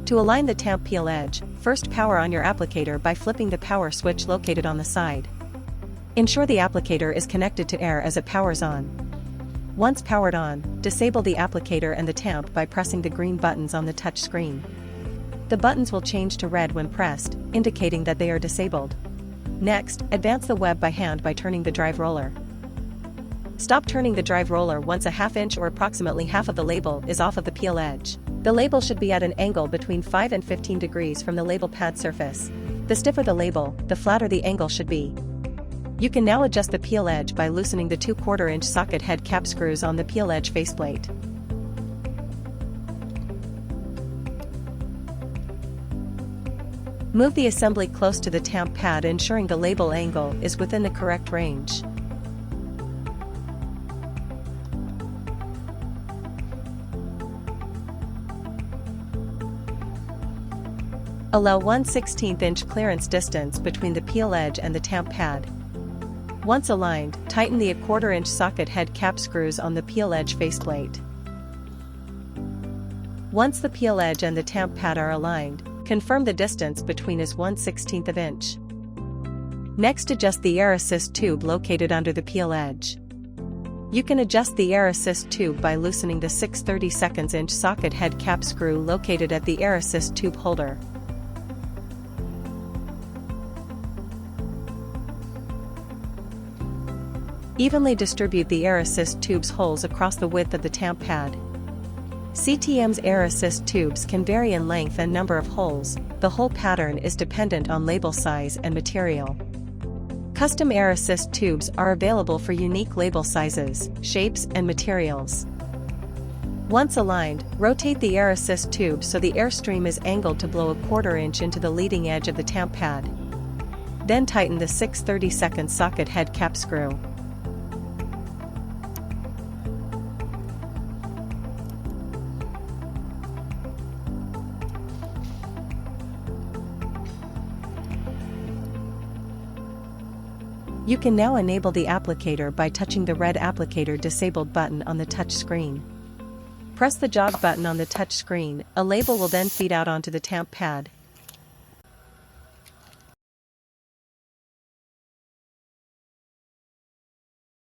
To align the tamp peel edge, first power on your applicator by flipping the power switch located on the side. Ensure the applicator is connected to air as it powers on. Once powered on, disable the applicator and the tamp by pressing the green buttons on the touch screen. The buttons will change to red when pressed, indicating that they are disabled. Next, advance the web by hand by turning the drive roller. Stop turning the drive roller once a half-inch or approximately half of the label is off of the peel edge. The label should be at an angle between 5 and 15 degrees from the label pad surface. The stiffer the label, the flatter the angle should be. You can now adjust the peel edge by loosening the 2/4 inch socket head cap screws on the peel edge faceplate. Move the assembly close to the tamp pad, ensuring the label angle is within the correct range. Allow 1/16 inch clearance distance between the peel edge and the tamp pad. Once aligned, tighten the 1/4 inch socket head cap screws on the peel edge faceplate. Once the peel edge and the tamp pad are aligned, confirm the distance between is 1/16 inch. Next, adjust the air assist tube located under the peel edge. You can adjust the air assist tube by loosening the 6/32 inch socket head cap screw located at the air assist tube holder. Evenly distribute the air assist tube's holes across the width of the tamp pad. CTM's air assist tubes can vary in length and number of holes. The hole pattern is dependent on label size and material. Custom air assist tubes are available for unique label sizes, shapes, and materials. Once aligned, rotate the air assist tube so the airstream is angled to blow 1/4 inch into the leading edge of the tamp pad. Then tighten the 6/32 socket head cap screw. You can now enable the applicator by touching the red applicator disabled button on the touch screen. Press the jog button on the touch screen, a label will then feed out onto the tamp pad.